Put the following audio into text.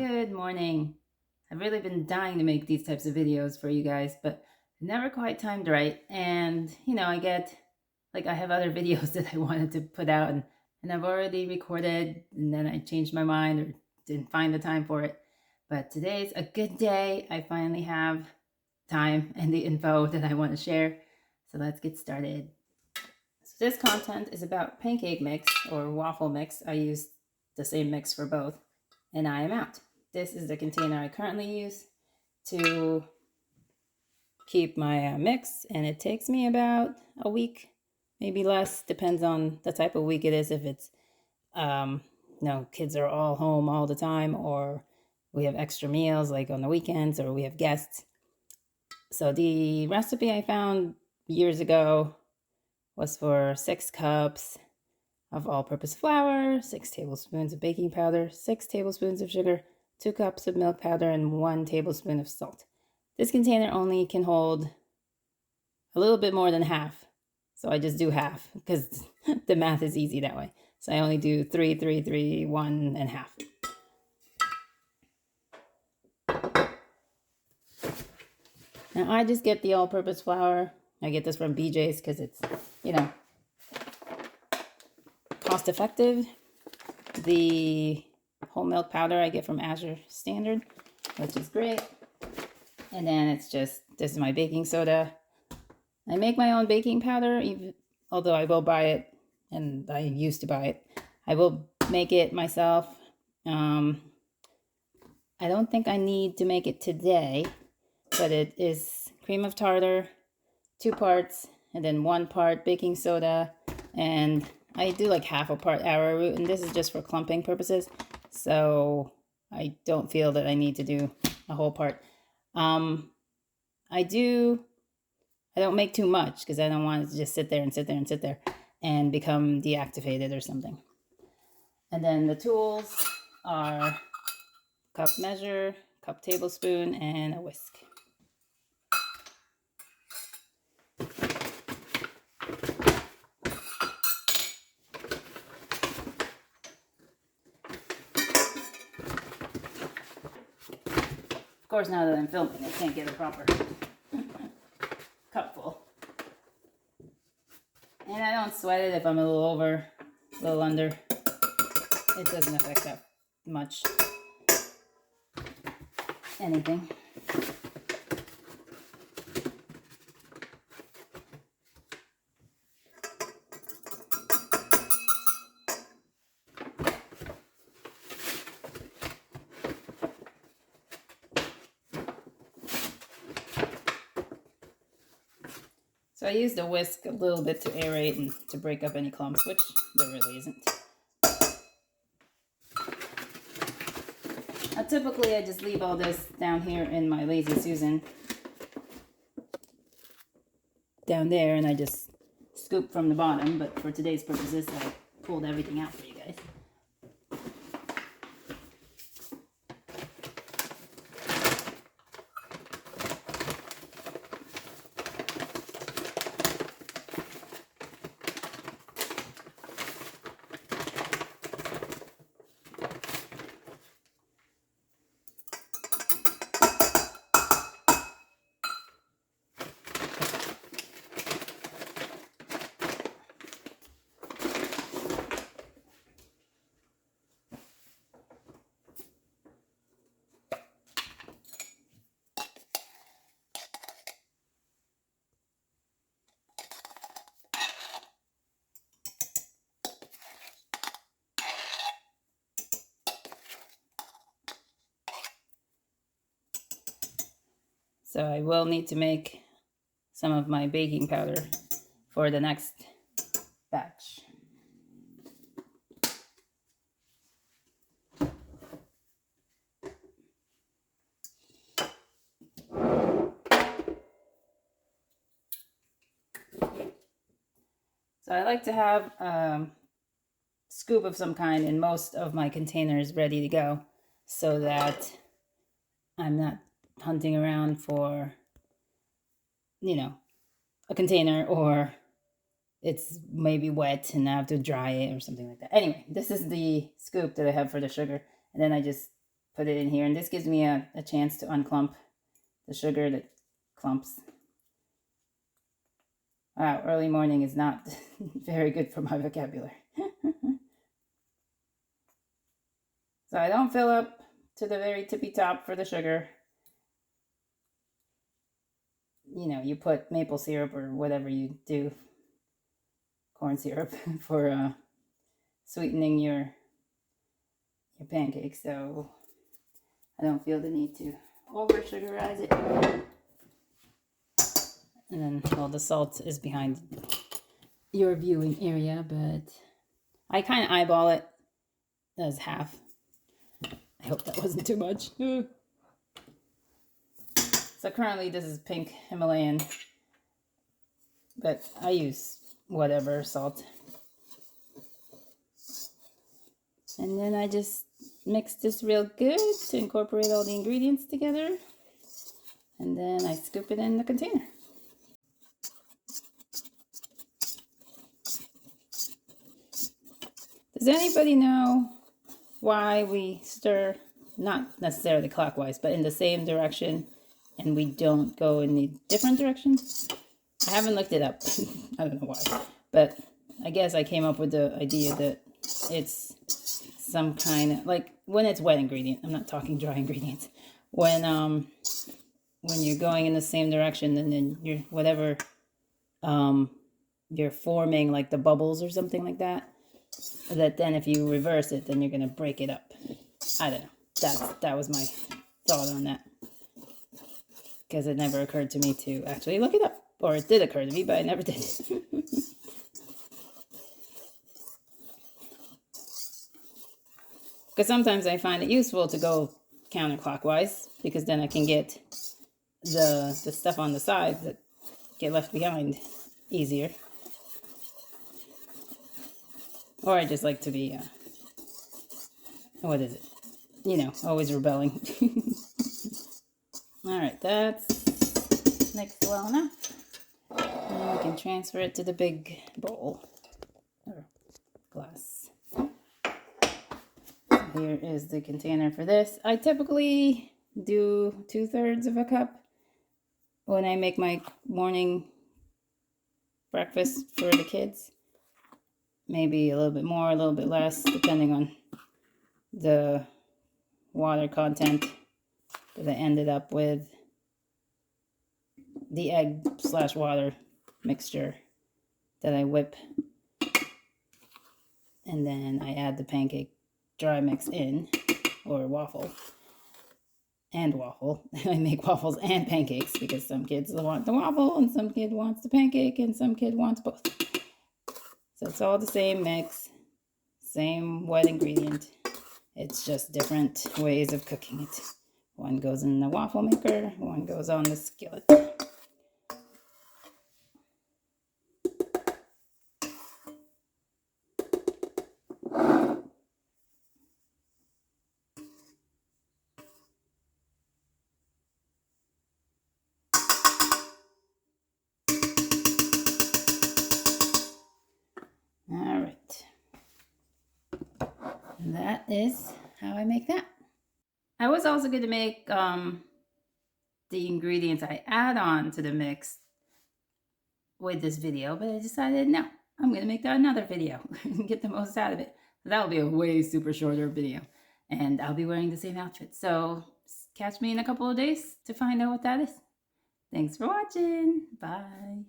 Good morning. I've really been dying to make these types of videos for you guys, but never quite timed right. And, I have other videos that I wanted to put out and I've already recorded and then I changed my mind or didn't find the time for it. But today's a good day. I finally have time and the info that I want to share. So let's get started. So this content is about pancake mix or waffle mix. I use the same mix for both and I am out. This is the container I currently use to keep my mix, and it takes me about a week, maybe less, depends on the type of week it is. If it's, kids are all home all the time, or we have extra meals like on the weekends, or we have guests. So the recipe I found years ago was for 6 cups of all-purpose flour, 6 tablespoons of baking powder, 6 tablespoons of sugar, 2 cups of milk powder, and 1 tablespoon of salt. This container only can hold a little bit more than half. So I just do half because the math is easy that way. So I only do 3, 3, 3, 1 and half. Now I just get the all-purpose flour. I get this from BJ's because it's, cost effective. The whole milk powder I get from Azure Standard, which is great. And then it's just, this is my baking soda. I make my own baking powder, although I will buy it, and I used to buy it. I will make it myself. I don't think I need to make it today, but it is cream of tartar, 2 parts, and then 1 part baking soda, and I do like half a part arrowroot, and this is just for clumping purposes, so I don't feel that I need to do a whole part. I don't make too much because I don't want it to just sit there and become deactivated or something. And then the tools are cup measure, cup tablespoon, and a whisk. Of course, now that I'm filming, I can't get a proper cup full. And I don't sweat it if I'm a little over, a little under. It doesn't affect that much anything. So I used a whisk a little bit to aerate and to break up any clumps, which there really isn't. Typically I just leave all this down here in my Lazy Susan down there, and I just scoop from the bottom, but for today's purposes I pulled everything out for you guys. So I will need to make some of my baking powder for the next batch. So I like to have a scoop of some kind in most of my containers ready to go so that I'm not hunting around for, a container, or it's maybe wet and I have to dry it or something like that. Anyway, this is the scoop that I have for the sugar. And then I just put it in here. And this gives me a chance to unclump the sugar that clumps. Wow, early morning is not very good for my vocabulary. So I don't fill up to the very tippy top for the sugar. You know, you put maple syrup or whatever you do, corn syrup, for sweetening your pancakes. So I don't feel the need to over sugarize it. And then, well, the salt is behind your viewing area, but I kind of eyeball it as half. I hope that wasn't too much. So currently this is pink Himalayan, but I use whatever salt. And then I just mix this real good to incorporate all the ingredients together. And then I scoop it in the container. Does anybody know why we stir, not necessarily clockwise, but in the same direction, and we don't go in the different directions? I haven't looked it up. I don't know why. But I guess I came up with the idea that it's some kind of, like, when it's wet ingredient, I'm not talking dry ingredients. When you're going in the same direction, and then you're, whatever, you're forming, like the bubbles or something like that, that then if you reverse it, then you're going to break it up. I don't know. That was my thought on that. Because it never occurred to me to actually look it up. Or it did occur to me, but I never did. Because sometimes I find it useful to go counterclockwise, because then I can get the stuff on the sides that get left behind easier. Or I just like to be, what is it? You know, always rebelling. All right, that's mixed well enough. And we can transfer it to the big bowl or glass. Here is the container for this. I typically do 2/3 of a cup when I make my morning breakfast for the kids. Maybe a little bit more, a little bit less, depending on the water content that I ended up with. The egg/water mixture that I whip. And then I add the pancake dry mix in, or waffle. And waffle. I make waffles and pancakes because some kids want the waffle and some kid wants the pancake and some kid wants both. So it's all the same mix, same wet ingredient. It's just different ways of cooking it. One goes in the waffle maker, one goes on the skillet. All right. And that is how I make that. I was also going to make the ingredients I add on to the mix with this video, but I decided no, I'm going to make that another video and get the most out of it. That'll be a way super shorter video, and I'll be wearing the same outfit. So catch me in a couple of days to find out what that is. Thanks for watching. Bye.